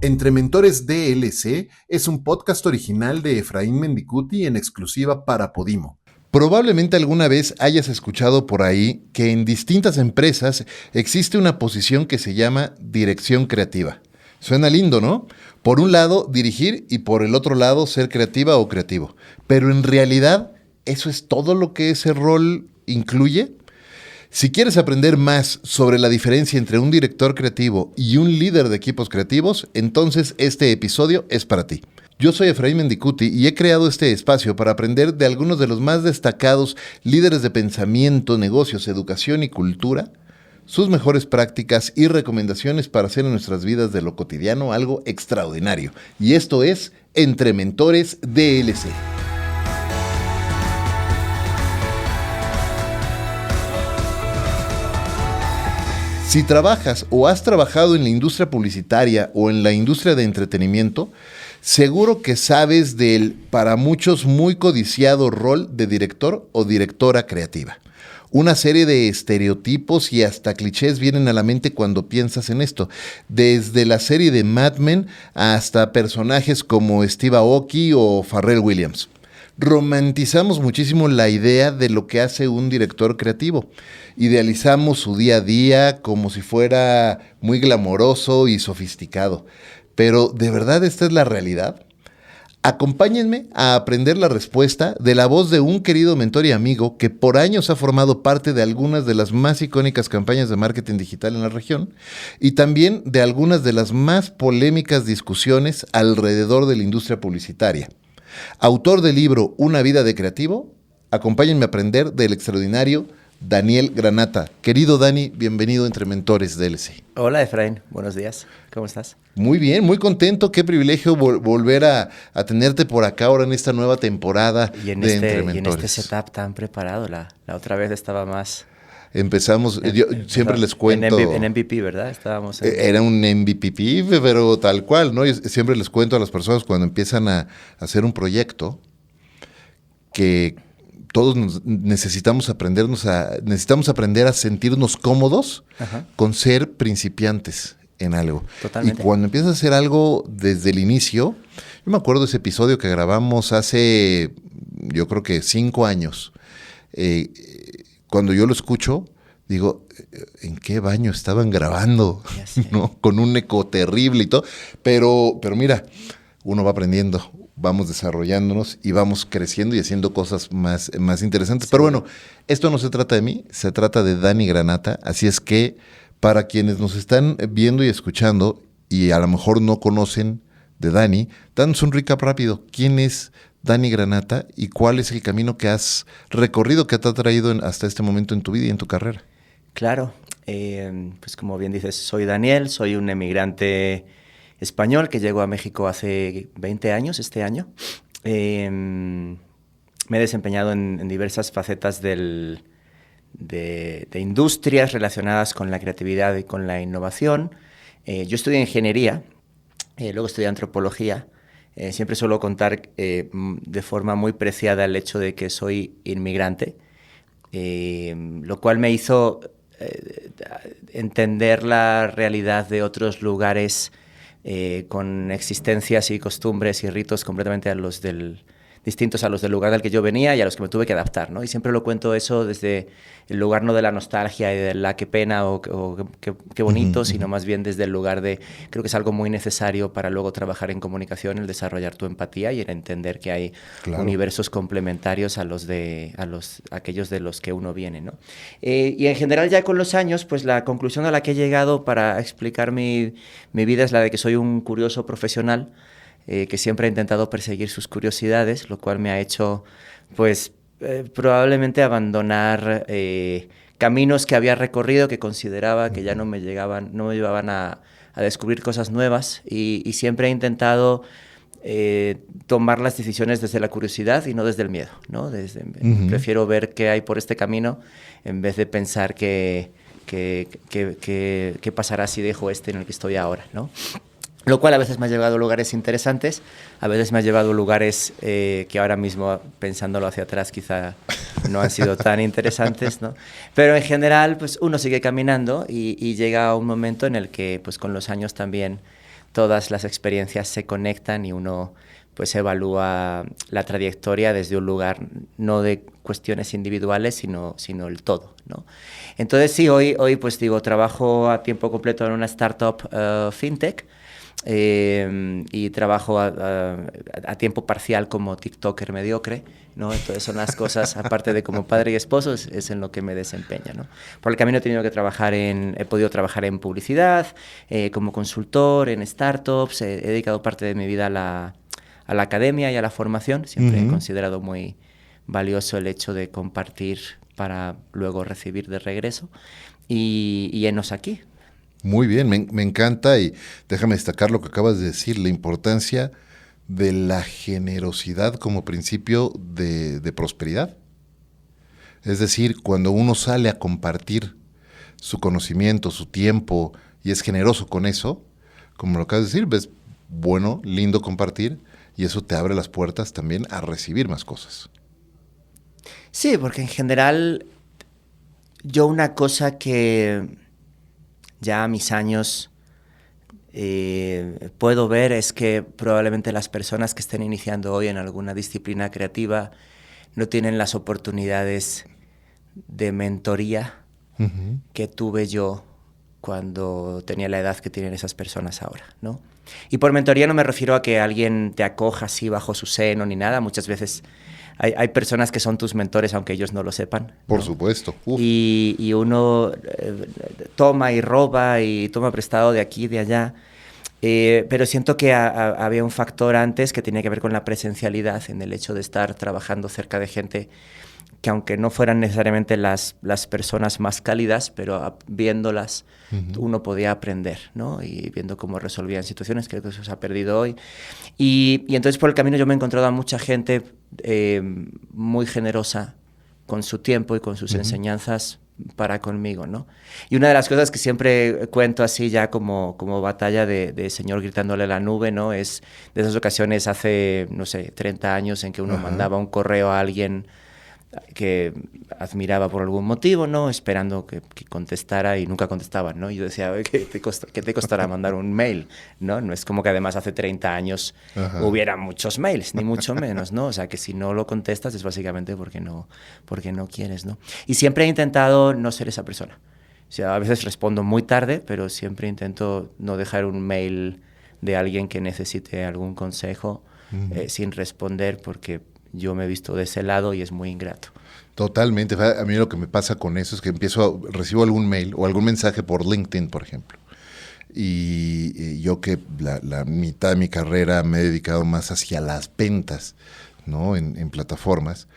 Entre Mentores DLC es un podcast original de Efraín Mendicuti en exclusiva para Podimo. Probablemente alguna vez hayas escuchado por ahí que en distintas empresas existe una posición que se llama dirección creativa. Suena lindo, ¿no? Por un lado, dirigir y por el otro lado, ser creativa o creativo. Pero en realidad, ¿eso es todo lo que ese rol incluye? Si quieres aprender más sobre la diferencia entre un director creativo y un líder de equipos creativos, entonces este episodio es para ti. Yo soy Efraín Mendicuti y he creado este espacio para aprender de algunos de los más destacados líderes de pensamiento, negocios, educación y cultura, sus mejores prácticas y recomendaciones para hacer en nuestras vidas de lo cotidiano algo extraordinario. Y esto es Entre Mentores DLC. Si trabajas o has trabajado en la industria publicitaria o en la industria de entretenimiento, seguro que sabes del, para muchos, muy codiciado rol de director o directora creativa. Una serie de estereotipos y hasta clichés vienen a la mente cuando piensas en esto, desde la serie de Mad Men hasta personajes como Steve Aoki o Pharrell Williams. Romantizamos muchísimo la idea de lo que hace un director creativo. Idealizamos su día a día como si fuera muy glamoroso y sofisticado. Pero, ¿de verdad esta es la realidad? Acompáñenme a aprender la respuesta de la voz de un querido mentor y amigo que por años ha formado parte de algunas de las más icónicas campañas de marketing digital en la región y también de algunas de las más polémicas discusiones alrededor de la industria publicitaria. Autor del libro Una vida de creativo, acompáñenme a aprender del extraordinario Daniel Granata. Querido Dani, bienvenido Entre Mentores DLC. Hola Efraín, buenos días, ¿cómo estás? Muy bien, muy contento, qué privilegio volver a tenerte por acá ahora en esta nueva temporada de Entre Mentores. Y en este setup tan preparado, la otra vez estaba más... Empezamos, yo siempre les cuento... En MVP, ¿verdad? Estábamos Era un MVP, pero tal cual, ¿no? Yo siempre les cuento a las personas cuando empiezan a hacer un proyecto que todos necesitamos aprender a sentirnos cómodos con ser principiantes en algo. Totalmente. Y cuando empiezas a hacer algo desde el inicio, yo me acuerdo de ese episodio que grabamos hace, yo creo que 5 años. Cuando yo lo escucho, digo, ¿en qué baño estaban grabando? ¿No? Con un eco terrible y todo. Pero mira, uno va aprendiendo, vamos desarrollándonos y vamos creciendo y haciendo cosas más interesantes. Sí. Pero bueno, esto no se trata de mí, se trata de Dani Granata. Así es que para quienes nos están viendo y escuchando y a lo mejor no conocen de Dani, danos un recap rápido. ¿Quién es Dani Granata y cuál es el camino que has recorrido, que te ha traído hasta este momento en tu vida y en tu carrera? Claro, pues como bien dices, soy Daniel, soy un emigrante español que llegó a México hace 20 años, este año. Me he desempeñado en diversas facetas de industrias relacionadas con la creatividad y con la innovación. Yo estudié ingeniería, luego estudié antropología. Siempre suelo contar de forma muy preciada el hecho de que soy inmigrante, lo cual me hizo entender la realidad de otros lugares con existencias y costumbres y ritos completamente distintos a los del lugar del que yo venía y a los que me tuve que adaptar, ¿no? Y siempre lo cuento eso desde el lugar no de la nostalgia y de la qué pena o qué bonito, sino más bien desde el lugar de, creo que es algo muy necesario para luego trabajar en comunicación, el desarrollar tu empatía y el entender que hay universos complementarios a aquellos de los que uno viene, ¿no? Y en general ya con los años, pues la conclusión a la que he llegado para explicar mi vida es la de que soy un curioso profesional, que siempre ha intentado perseguir sus curiosidades, lo cual me ha hecho, pues, probablemente abandonar caminos que había recorrido, que consideraba que ya no me llevaban a descubrir cosas nuevas, y siempre he intentado tomar las decisiones desde la curiosidad y no desde el miedo, ¿no? Prefiero ver qué hay por este camino en vez de pensar qué pasará si dejo este en el que estoy ahora, ¿no? Lo cual a veces me ha llevado a lugares interesantes, a veces me ha llevado a lugares que ahora mismo, pensándolo hacia atrás, quizá no han sido tan interesantes, ¿no? Pero en general, pues uno sigue caminando y llega a un momento en el que, pues con los años también, todas las experiencias se conectan y uno pues evalúa la trayectoria desde un lugar no de cuestiones individuales, sino el todo, ¿no? Entonces sí, hoy pues digo, trabajo a tiempo completo en una startup fintech, y trabajo a tiempo parcial como TikToker mediocre, ¿no? Entonces son las cosas, aparte de como padre y esposo, es en lo que me desempeño, ¿no? Por el camino he podido trabajar en publicidad, como consultor, en startups, he dedicado parte de mi vida a la academia y a la formación. Siempre he considerado muy valioso el hecho de compartir para luego recibir de regreso, y enos aquí. Muy bien, me encanta, y déjame destacar lo que acabas de decir, la importancia de la generosidad como principio de prosperidad. Es decir, cuando uno sale a compartir su conocimiento, su tiempo, y es generoso con eso, como lo acabas de decir, ves, bueno, lindo compartir, y eso te abre las puertas también a recibir más cosas. Sí, porque en general yo una cosa que ya a mis años puedo ver es que probablemente las personas que estén iniciando hoy en alguna disciplina creativa no tienen las oportunidades de mentoría que tuve yo cuando tenía la edad que tienen esas personas ahora, ¿no? Y por mentoría no me refiero a que alguien te acoja así bajo su seno ni nada. Muchas veces hay personas que son tus mentores aunque ellos no lo sepan, ¿no? Por supuesto. Y uno toma y roba y toma prestado de aquí y de allá. Pero siento que había un factor antes que tenía que ver con la presencialidad, en el hecho de estar trabajando cerca de gente que, aunque no fueran necesariamente las personas más cálidas, pero viéndolas uno podía aprender, ¿no? Y viendo cómo resolvían situaciones, creo que eso se ha perdido hoy. Y entonces por el camino yo me he encontrado a mucha gente muy generosa con su tiempo y con sus enseñanzas para conmigo, ¿no? Y una de las cosas que siempre cuento así ya como batalla de señor gritándole a la nube, ¿no? Es de esas ocasiones hace, no sé, 30 años en que uno mandaba un correo a alguien que admiraba por algún motivo, ¿no? Esperando que contestara, y nunca contestaban, ¿no? Y yo decía, ¿qué te costará mandar un mail? ¿No? No es como que además hace 30 años hubiera muchos mails, ni mucho menos, ¿no? O sea, que si no lo contestas es básicamente porque no quieres, ¿no? Y siempre he intentado no ser esa persona. O sea, a veces respondo muy tarde, pero siempre intento no dejar un mail de alguien que necesite algún consejo sin responder, porque yo me he visto de ese lado y es muy ingrato. Totalmente. A mí lo que me pasa con eso es que recibo algún mail o algún mensaje por LinkedIn, por ejemplo. Y yo que la mitad de mi carrera me he dedicado más hacia las ventas, ¿no? En plataformas.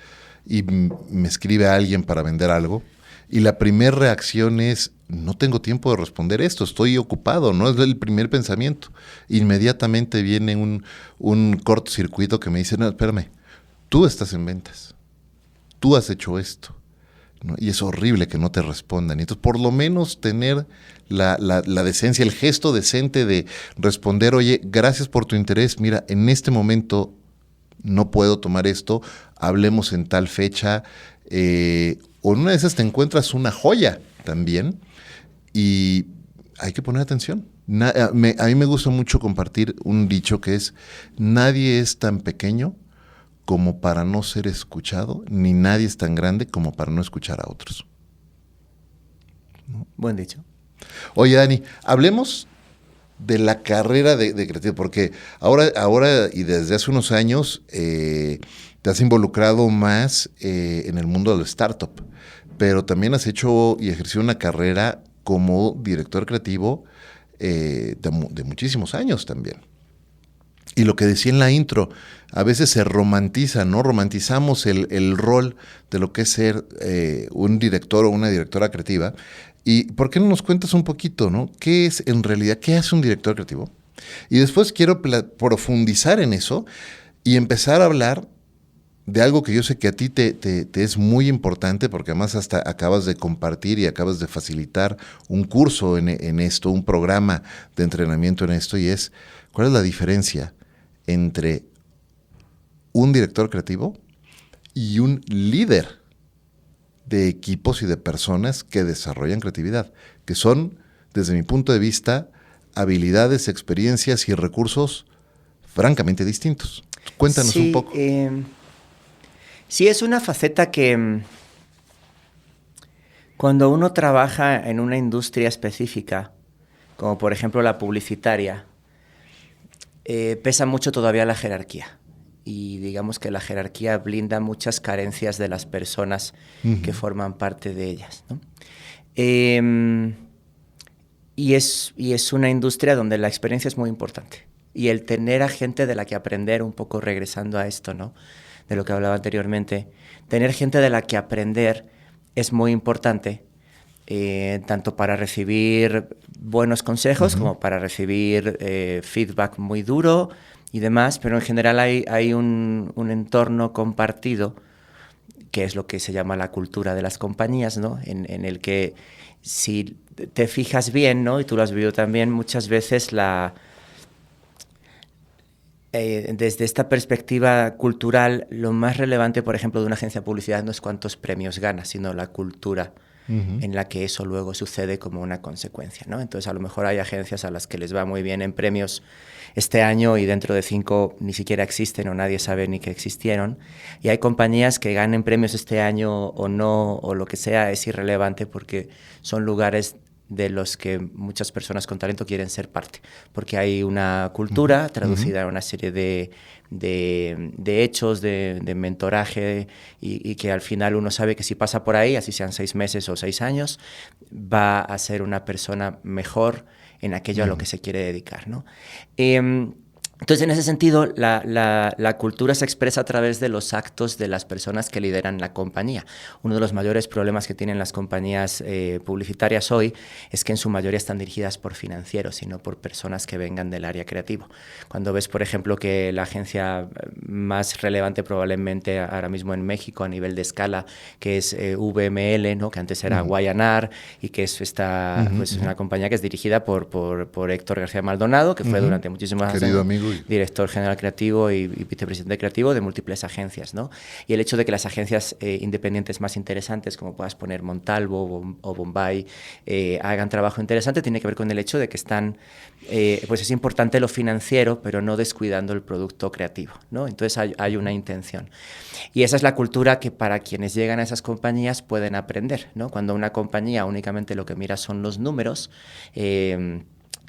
Y me escribe alguien para vender algo. Y la primera reacción es, no tengo tiempo de responder esto, estoy ocupado, no es el primer pensamiento. Inmediatamente viene un cortocircuito que me dice, no, espérame, tú estás en ventas, tú has hecho esto, ¿no? Y es horrible que no te respondan. Entonces, por lo menos tener la decencia, el gesto decente de responder, oye, gracias por tu interés, mira, en este momento no puedo tomar esto, hablemos en tal fecha, o en una de esas te encuentras una joya también, y hay que poner atención. A mí me gusta mucho compartir un dicho que es, nadie es tan pequeño como para no ser escuchado, ni nadie es tan grande como para no escuchar a otros. ¿No? Buen dicho. Oye, Dani, hablemos de la carrera de creativo, porque ahora y desde hace unos años te has involucrado más en el mundo del startup, pero también has hecho y ejercido una carrera como director creativo de muchísimos años también. Y lo que decía en la intro, a veces se romantiza, ¿no? Romantizamos el rol de lo que es ser un director o una directora creativa. ¿Y por qué no nos cuentas un poquito, ¿no? ¿Qué es en realidad, qué hace un director creativo? Y después quiero profundizar en eso y empezar a hablar de algo que yo sé que a ti te es muy importante, porque además hasta acabas de compartir y acabas de facilitar un curso en esto, un programa de entrenamiento en esto, y es, ¿cuál es la diferencia entre un director creativo y un líder de equipos y de personas que desarrollan creatividad? Que son, desde mi punto de vista, habilidades, experiencias y recursos francamente distintos. Cuéntanos un poco. Sí, es una faceta que cuando uno trabaja en una industria específica, como por ejemplo la publicitaria, pesa mucho todavía la jerarquía. Y digamos que la jerarquía blinda muchas carencias de las personas que forman parte de ellas, ¿no? Y es una industria donde la experiencia es muy importante. Y el tener a gente de la que aprender, un poco regresando a esto, ¿no?, de lo que hablaba anteriormente, tener gente de la que aprender es muy importante, tanto para recibir buenos consejos como para recibir feedback muy duro y demás, pero en general hay un entorno compartido, que es lo que se llama la cultura de las compañías, ¿no?, en el que si te fijas bien, ¿no?, y tú lo has vivido también, muchas veces desde esta perspectiva cultural, lo más relevante, por ejemplo, de una agencia de publicidad no es cuántos premios gana, sino la cultura en la que eso luego sucede como una consecuencia, ¿no? Entonces, a lo mejor hay agencias a las que les va muy bien en premios este año y dentro de 5 ni siquiera existen o nadie sabe ni que existieron. Y hay compañías que ganen premios este año o no, o lo que sea, es irrelevante porque son lugares de los que muchas personas con talento quieren ser parte, porque hay una cultura traducida en una serie de hechos, de mentoraje, y que al final uno sabe que si pasa por ahí, así sean 6 meses o 6 años, va a ser una persona mejor en aquello a lo que se quiere dedicar, ¿no? Entonces, en ese sentido, la cultura se expresa a través de los actos de las personas que lideran la compañía. Uno de los mayores problemas que tienen las compañías publicitarias hoy es que en su mayoría están dirigidas por financieros y no por personas que vengan del área creativo. Cuando ves, por ejemplo, que la agencia más relevante probablemente ahora mismo en México a nivel de escala, que es VML, ¿no?, que antes era Guayanar, y que es una compañía que es dirigida por Héctor García Maldonado, que fue durante muchísimos años querido amigo, director general creativo y vicepresidente creativo de múltiples agencias, ¿no? Y el hecho de que las agencias independientes más interesantes, como puedas poner Montalvo o Bombay, hagan trabajo interesante, tiene que ver con el hecho de que están, pues es importante lo financiero, pero no descuidando el producto creativo, ¿no? Entonces hay una intención. Y esa es la cultura que para quienes llegan a esas compañías pueden aprender, ¿no? Cuando una compañía únicamente lo que mira son los números,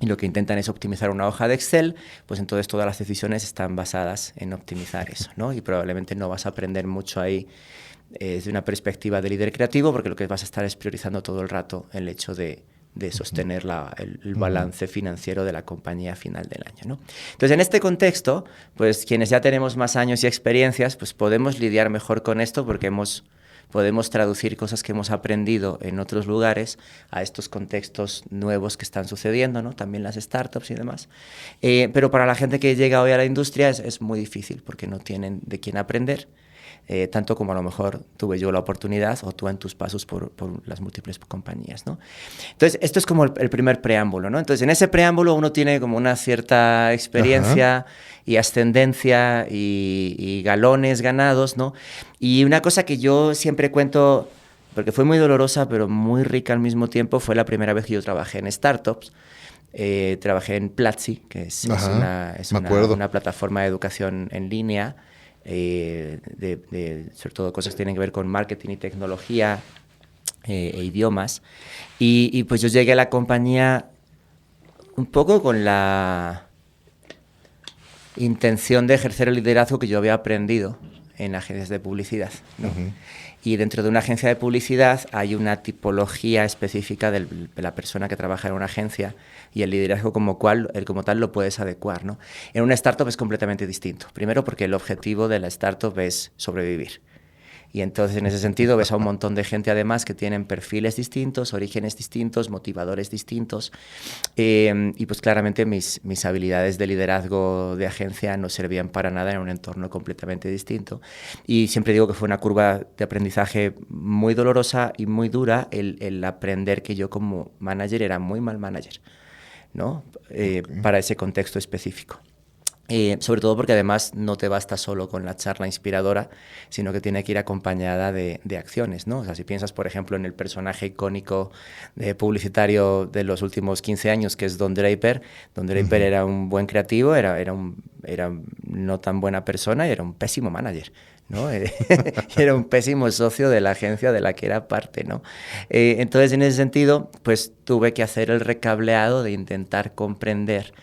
y lo que intentan es optimizar una hoja de Excel, pues entonces todas las decisiones están basadas en optimizar eso, ¿no? Y probablemente no vas a aprender mucho ahí desde una perspectiva de líder creativo, porque lo que vas a estar es priorizando todo el rato el hecho de sostener el balance financiero de la compañía a final del año, ¿no? Entonces, en este contexto, pues quienes ya tenemos más años y experiencias, pues podemos lidiar mejor con esto porque podemos traducir cosas que hemos aprendido en otros lugares a estos contextos nuevos que están sucediendo, ¿no? También las startups y demás. Pero para la gente que llega hoy a la industria es muy difícil porque no tienen de quién aprender, tanto como a lo mejor tuve yo la oportunidad o tú en tus pasos por las múltiples compañías, ¿no? Entonces, esto es como el primer preámbulo, ¿no? Entonces, en ese preámbulo uno tiene como una cierta experiencia y ascendencia y galones ganados, ¿no? Y una cosa que yo siempre cuento, porque fue muy dolorosa pero muy rica al mismo tiempo, fue la primera vez que yo trabajé en startups. Trabajé en Platzi, que es una plataforma de educación en línea, sobre todo cosas que tienen que ver con marketing y tecnología e idiomas. Y pues yo llegué a la compañía un poco con la intención de ejercer el liderazgo que yo había aprendido en agencias de publicidad, ¿no? Y dentro de una agencia de publicidad hay una tipología específica de la persona que trabaja en una agencia y el liderazgo como tal lo puedes adecuar, ¿no? En una startup es completamente distinto. Primero porque el objetivo de la startup es sobrevivir. Y entonces, en ese sentido, ves a un montón de gente, además, que tienen perfiles distintos, orígenes distintos, motivadores distintos. Y pues claramente mis habilidades de liderazgo de agencia no servían para nada en un entorno completamente distinto. Y siempre digo que fue una curva de aprendizaje muy dolorosa y muy dura el aprender que yo como manager era muy mal manager, ¿no? Para ese contexto específico. Sobre todo porque además no te basta solo con la charla inspiradora, sino que tiene que ir acompañada de acciones, ¿no? O sea, si piensas, por ejemplo, en el personaje icónico publicitario de los últimos 15 años, que es Don Draper. Don Draper era un buen creativo, era no tan buena persona y era un pésimo manager, ¿no? Era un pésimo socio de la agencia de la que era parte, ¿no? Entonces, en ese sentido, pues tuve que hacer el recableado de intentar comprender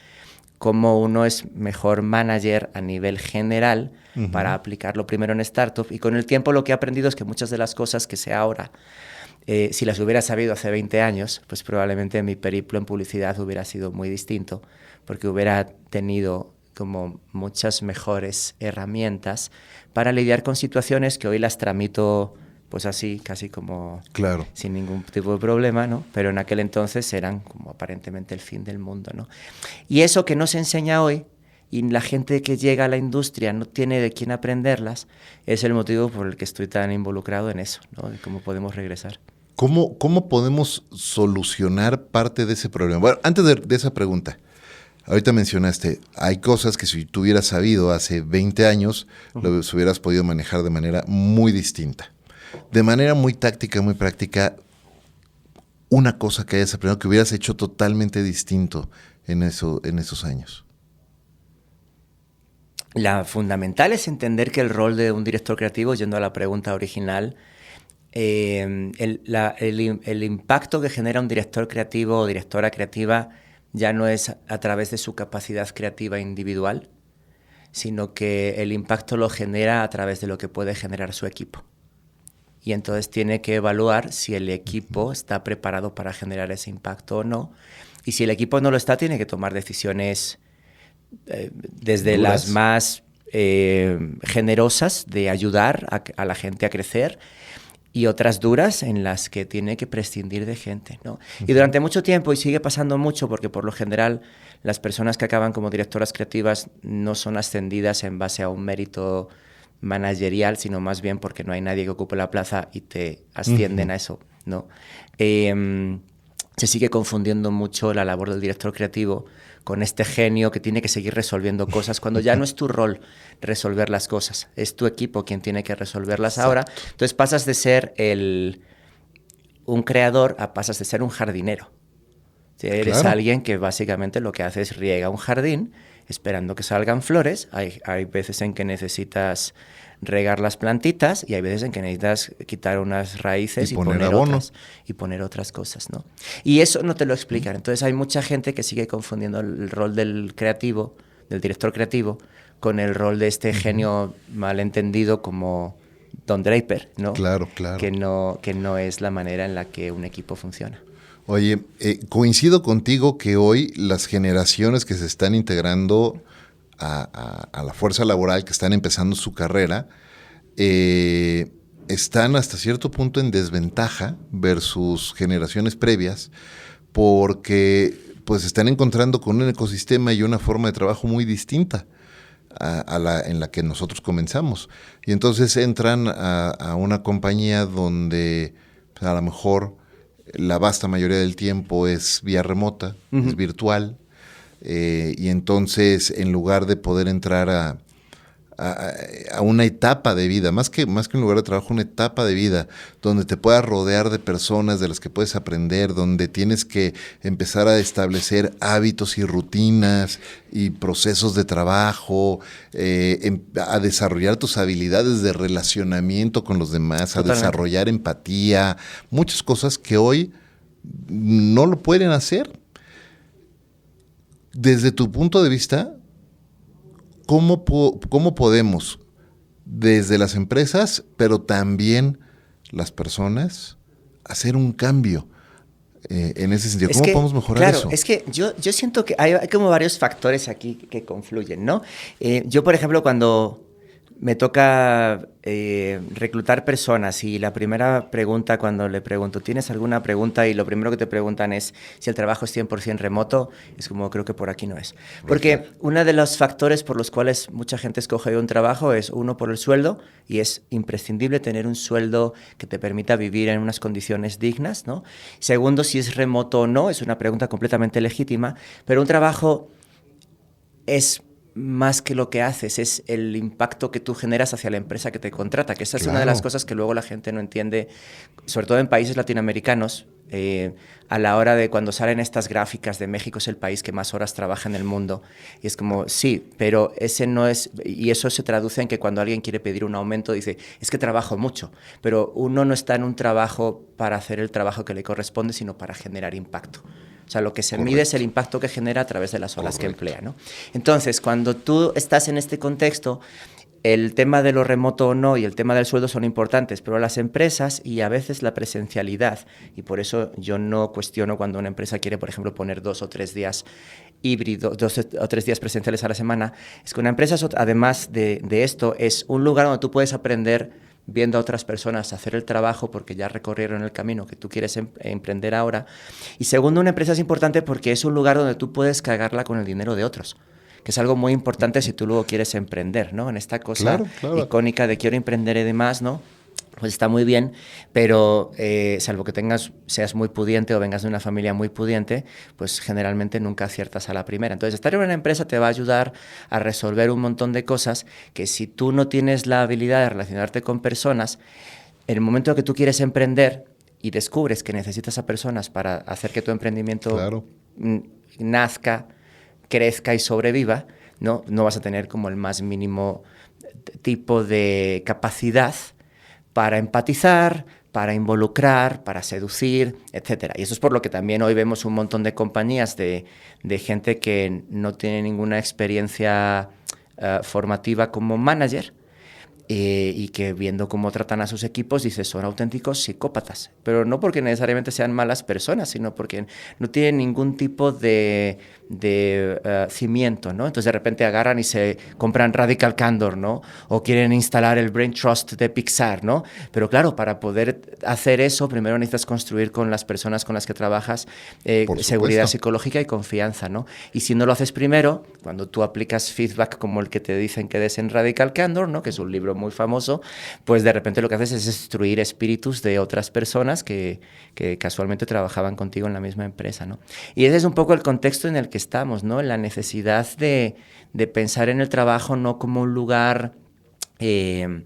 cómo uno es mejor manager a nivel general para aplicarlo primero en startup. Y con el tiempo lo que he aprendido es que muchas de las cosas que sé ahora, si las hubiera sabido hace 20 años, pues probablemente mi periplo en publicidad hubiera sido muy distinto, porque hubiera tenido como muchas mejores herramientas para lidiar con situaciones que hoy las tramito pues así, casi como sin ningún tipo de problema, ¿no? Pero en aquel entonces eran como aparentemente el fin del mundo, ¿no? Y eso que no se enseña hoy, y la gente que llega a la industria no tiene de quién aprenderlas, es el motivo por el que estoy tan involucrado en eso, ¿no? De cómo podemos regresar. ¿Cómo podemos solucionar parte de ese problema? Bueno, antes de esa pregunta, ahorita mencionaste, hay cosas que si tú hubieras sabido hace 20 años, los hubieras podido manejar de manera muy distinta. De manera muy táctica, muy práctica, una cosa que hayas aprendido que hubieras hecho totalmente distinto en esos años. La fundamental es entender que el rol de un director creativo, yendo a la pregunta original, el impacto que genera un director creativo o directora creativa ya no es a través de su capacidad creativa individual, sino que el impacto lo genera a través de lo que puede generar su equipo. Y entonces tiene que evaluar si el equipo está preparado para generar ese impacto o no. Y si el equipo no lo está, tiene que tomar decisiones desde las más generosas de ayudar a la gente a crecer, y otras duras en las que tiene que prescindir de gente, ¿no? Y durante mucho tiempo, y sigue pasando mucho, porque por lo general las personas que acaban como directoras creativas no son ascendidas en base a un mérito managerial, sino más bien porque no hay nadie que ocupe la plaza y te ascienden a eso, ¿no? Se sigue confundiendo mucho la labor del director creativo con este genio que tiene que seguir resolviendo cosas, cuando ya no es tu rol resolver las cosas, es tu equipo quien tiene que resolverlas. Exacto. Ahora. Entonces pasas de ser un creador a pasas de ser un jardinero. ¿Sí? Eres alguien que básicamente lo que hace es riega un jardín esperando que salgan flores. Hay veces en que necesitas regar las plantitas y hay veces en que necesitas quitar unas raíces y poner otras cosas, ¿no? Y eso no te lo explican. Entonces hay mucha gente que sigue confundiendo el rol del creativo, del director creativo, con el rol de este genio malentendido como Don Draper, ¿no? Claro. Que no es la manera en la que un equipo funciona. Oye, coincido contigo que hoy las generaciones que se están integrando a la fuerza laboral, que están empezando su carrera, están hasta cierto punto en desventaja versus generaciones previas, porque pues están encontrando con un ecosistema y una forma de trabajo muy distinta en la que nosotros comenzamos. Y entonces entran a una compañía donde a lo mejor la vasta mayoría del tiempo es vía remota, es virtual, y entonces en lugar de poder entrar a una etapa de vida, más que un lugar de trabajo, una etapa de vida donde te puedas rodear de personas de las que puedes aprender, donde tienes que empezar a establecer hábitos y rutinas y procesos de trabajo, a desarrollar tus habilidades de relacionamiento con los demás, Totalmente. A desarrollar empatía, muchas cosas que hoy no lo pueden hacer. Desde tu punto de vista, ¿cómo podemos, desde las empresas, pero también las personas, hacer un cambio en ese sentido? ¿Cómo podemos mejorar eso? Claro, es que yo siento que hay como varios factores aquí que confluyen, ¿no? Yo, por ejemplo, cuando me toca reclutar personas y la primera pregunta cuando le pregunto, ¿tienes alguna pregunta? Y lo primero que te preguntan es si el trabajo es 100% remoto, es como creo que por aquí no es. Porque uno de los factores por los cuales mucha gente escoge un trabajo es, uno, por el sueldo, y es imprescindible tener un sueldo que te permita vivir en unas condiciones dignas, ¿no? Segundo, si es remoto o no, es una pregunta completamente legítima, pero un trabajo es más que lo que haces, es el impacto que tú generas hacia la empresa que te contrata, que esa es una de las cosas que luego la gente no entiende, sobre todo en países latinoamericanos, a la hora de cuando salen estas gráficas de México es el país que más horas trabaja en el mundo, y es como, sí, pero ese no es, y eso se traduce en que cuando alguien quiere pedir un aumento dice, es que trabajo mucho, pero uno no está en un trabajo para hacer el trabajo que le corresponde, sino para generar impacto. O sea, lo que se mide es el impacto que genera a través de las horas que emplea, ¿no? Entonces, cuando tú estás en este contexto, el tema de lo remoto o no y el tema del sueldo son importantes, pero las empresas y a veces la presencialidad, y por eso yo no cuestiono cuando una empresa quiere, por ejemplo, poner 2 o 3 días híbridos, 2 o 3 días presenciales a la semana, es que una empresa, además de esto, es un lugar donde tú puedes aprender viendo a otras personas hacer el trabajo porque ya recorrieron el camino que tú quieres emprender ahora. Y segundo, una empresa es importante porque es un lugar donde tú puedes cagarla con el dinero de otros, que es algo muy importante si tú luego quieres emprender, ¿no? En esta cosa icónica de quiero emprender y demás, ¿no? Pues está muy bien, pero salvo que seas muy pudiente o vengas de una familia muy pudiente, pues generalmente nunca aciertas a la primera. Entonces, estar en una empresa te va a ayudar a resolver un montón de cosas que si tú no tienes la habilidad de relacionarte con personas, en el momento que tú quieres emprender y descubres que necesitas a personas para hacer que tu emprendimiento nazca, crezca y sobreviva, ¿no? No vas a tener como el más mínimo tipo de capacidad para empatizar, para involucrar, para seducir, etc. Y eso es por lo que también hoy vemos un montón de compañías de gente que no tiene ninguna experiencia formativa como manager y que viendo cómo tratan a sus equipos dice son auténticos psicópatas, pero no porque necesariamente sean malas personas, sino porque no tienen ningún tipo de cimiento, ¿no? Entonces de repente agarran y se compran Radical Candor, ¿no? O quieren instalar el Brain Trust de Pixar, ¿no? Pero claro, para poder hacer eso, primero necesitas construir con las personas con las que trabajas seguridad psicológica y confianza, ¿no? Y si no lo haces primero, cuando tú aplicas feedback como el que te dicen que des en Radical Candor, ¿no? Que es un libro muy famoso, pues de repente lo que haces es destruir espíritus de otras personas que casualmente trabajaban contigo en la misma empresa, ¿no? Y ese es un poco el contexto en el que estamos, ¿no? La necesidad de pensar en el trabajo no como un lugar que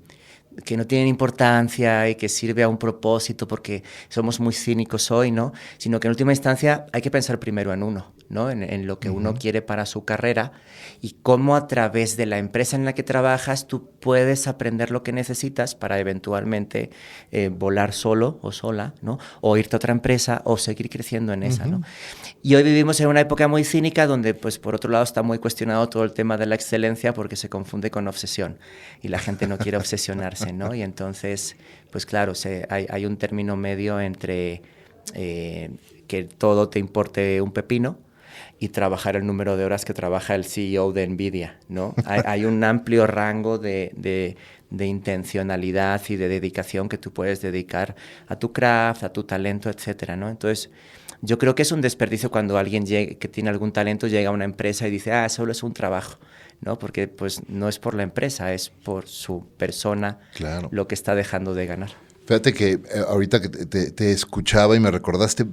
no tiene importancia y que sirve a un propósito porque somos muy cínicos hoy, ¿no? Sino que en última instancia hay que pensar primero en uno, ¿no? En lo que uno quiere para su carrera y cómo a través de la empresa en la que trabajas tú puedes aprender lo que necesitas para eventualmente volar solo o sola, ¿no? O irte a otra empresa o seguir creciendo en esa, ¿no? Y hoy vivimos en una época muy cínica donde, pues, por otro lado está muy cuestionado todo el tema de la excelencia porque se confunde con obsesión y la gente no quiere obsesionarse, ¿no? Y entonces, pues claro, hay un término medio entre que todo te importe un pepino y trabajar el número de horas que trabaja el CEO de NVIDIA, ¿no? Hay un amplio rango de intencionalidad y de dedicación que tú puedes dedicar a tu craft, a tu talento, etcétera, ¿no? Entonces, yo creo que es un desperdicio cuando alguien que tiene algún talento llega a una empresa y dice, solo es un trabajo, ¿no? Porque pues no es por la empresa, es por su persona lo que está dejando de ganar. Fíjate que ahorita que te escuchaba y me recordaste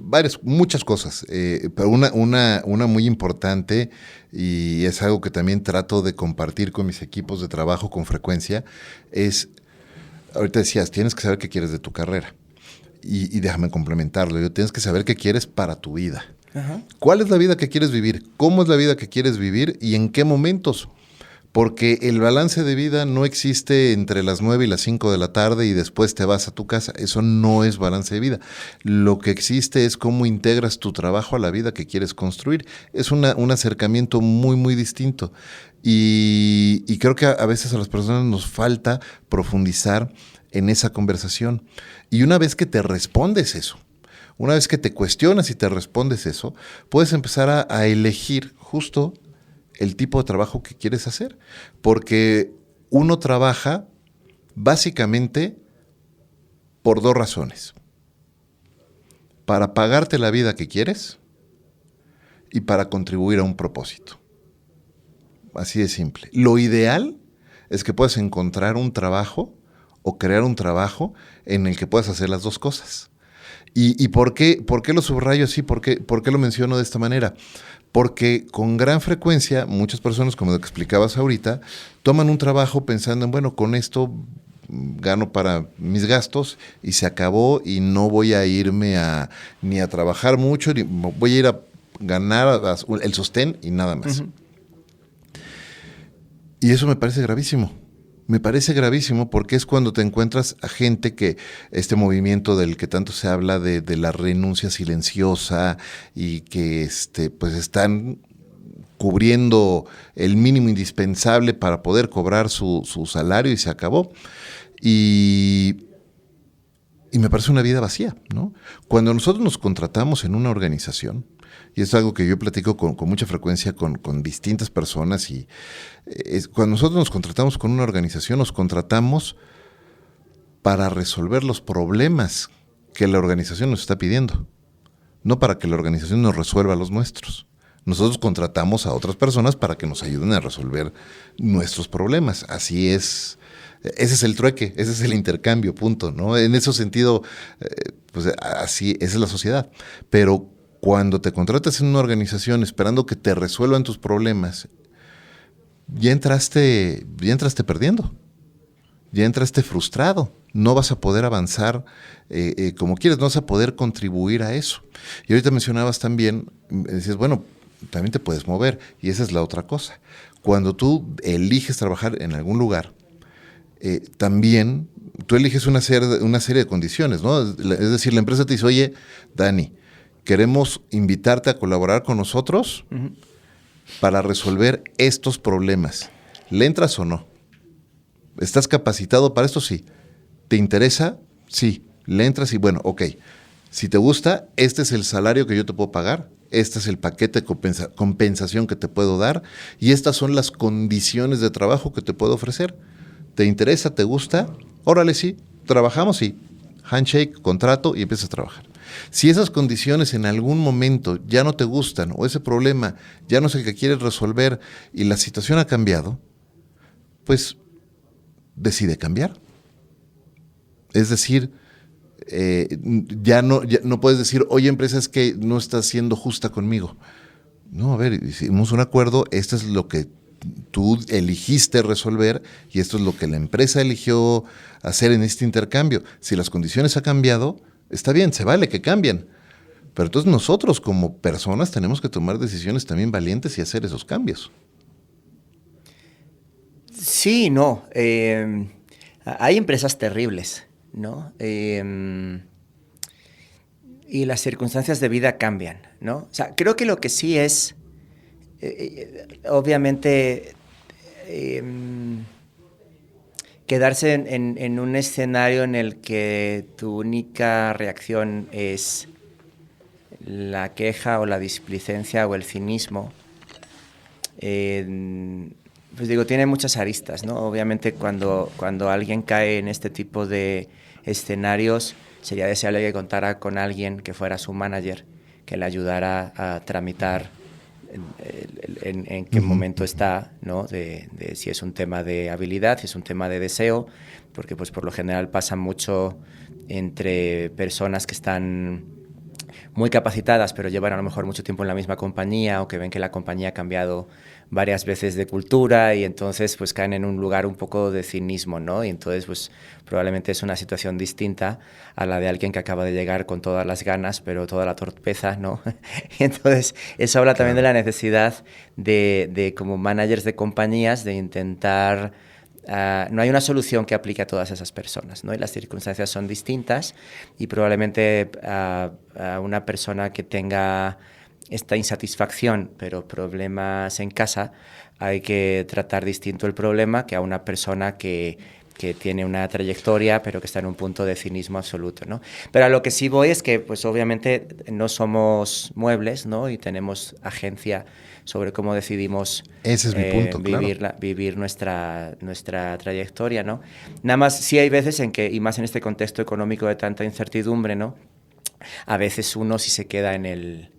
muchas cosas, pero una muy importante y es algo que también trato de compartir con mis equipos de trabajo con frecuencia, es, ahorita decías, tienes que saber qué quieres de tu carrera y déjame complementarlo, tienes que saber qué quieres para tu vida. Ajá. ¿Cuál es la vida que quieres vivir? ¿Cómo es la vida que quieres vivir? ¿Y en qué momentos? Porque el balance de vida no existe entre las 9 y las 5 de la tarde y después te vas a tu casa. Eso no es balance de vida. Lo que existe es cómo integras tu trabajo a la vida que quieres construir. Es un acercamiento muy, muy distinto. Y creo que a veces a las personas nos falta profundizar en esa conversación. Y una vez que te respondes eso, una vez que te cuestionas y te respondes eso, puedes empezar a elegir justo el tipo de trabajo que quieres hacer. Porque uno trabaja básicamente por 2 razones. Para pagarte la vida que quieres y para contribuir a un propósito. Así de simple. Lo ideal es que puedas encontrar un trabajo o crear un trabajo en el que puedas hacer las 2 cosas. ¿Y por qué lo subrayo así? ¿Por qué lo menciono de esta manera? Porque con gran frecuencia muchas personas, como lo que explicabas ahorita, toman un trabajo pensando en, bueno, con esto gano para mis gastos y se acabó y no voy a irme ni a trabajar mucho, ni voy a ir a ganar el sostén y nada más. Uh-huh. Y eso me parece gravísimo. Me parece gravísimo porque es cuando te encuentras a gente que este movimiento del que tanto se habla de la renuncia silenciosa y que pues están cubriendo el mínimo indispensable para poder cobrar su salario y se acabó. Y me parece una vida vacía, ¿no? Cuando nosotros nos contratamos en una organización, y es algo que yo platico con mucha frecuencia con distintas personas, y cuando nosotros nos contratamos con una organización, nos contratamos para resolver los problemas que la organización nos está pidiendo, no para que la organización nos resuelva los nuestros. Nosotros contratamos a otras personas para que nos ayuden a resolver nuestros problemas. Así es. Ese es el trueque, ese es el intercambio, punto, ¿no? En ese sentido, pues así, esa es la sociedad. Pero cuando te contratas en una organización esperando que te resuelvan tus problemas, ya entraste perdiendo, ya entraste frustrado, no vas a poder avanzar como quieres, no vas a poder contribuir a eso. Y ahorita mencionabas también, decías, bueno, también te puedes mover, y esa es la otra cosa. Cuando tú eliges trabajar en algún lugar, también tú eliges una serie de condiciones, ¿no? Es decir, la empresa te dice, oye, Dani, queremos invitarte a colaborar con nosotros uh-huh. para resolver estos problemas. ¿Le entras o no? ¿Estás capacitado para esto? Sí. ¿Te interesa? Sí. ¿Le entras? Y bueno, ok. Si te gusta, este es el salario que yo te puedo pagar, este es el paquete de compensación que te puedo dar y estas son las condiciones de trabajo que te puedo ofrecer. ¿Te interesa? ¿Te gusta? Órale, sí. Trabajamos y handshake, contrato y empiezas a trabajar. Si esas condiciones en algún momento ya no te gustan o ese problema ya no es el que quieres resolver y la situación ha cambiado, pues decide cambiar. Es decir, ya no puedes decir, oye, empresa, es que no estás siendo justa conmigo. No, a ver, hicimos un acuerdo, esto es lo que tú eligiste resolver y esto es lo que la empresa eligió hacer en este intercambio. Si las condiciones han cambiado, está bien, se vale que cambien. Pero entonces nosotros como personas tenemos que tomar decisiones también valientes y hacer esos cambios. Sí, no. Hay empresas terribles, ¿no? Y las circunstancias de vida cambian, ¿no? O sea, creo que lo que sí es, obviamente, quedarse en un escenario en el que tu única reacción es la queja o la displicencia o el cinismo, pues digo, tiene muchas aristas, ¿no? Obviamente cuando alguien cae en este tipo de escenarios, sería deseable que contara con alguien que fuera su manager, que le ayudara a tramitar en qué momento está, ¿no? De si es un tema de habilidad, si es un tema de deseo, porque pues por lo general pasa mucho entre personas que están muy capacitadas, pero llevan a lo mejor mucho tiempo en la misma compañía o que ven que la compañía ha cambiado varias veces de cultura y entonces pues caen en un lugar un poco de cinismo, ¿no? Y entonces pues probablemente es una situación distinta a la de alguien que acaba de llegar con todas las ganas, pero toda la torpeza, ¿no? Y entonces eso habla también de la necesidad de como managers de compañías de intentar... no hay una solución que aplique a todas esas personas, ¿no? Y las circunstancias son distintas y probablemente a una persona que tenga esta insatisfacción, pero problemas en casa, hay que tratar distinto el problema que a una persona que tiene una trayectoria, pero que está en un punto de cinismo absoluto, ¿no? Pero a lo que sí voy es que, pues obviamente no somos muebles, ¿no? Y tenemos agencia sobre cómo decidimos ese es mi punto, vivir nuestra trayectoria, ¿no? Nada más, sí hay veces en que, y más en este contexto económico de tanta incertidumbre, ¿no? A veces uno sí se queda en el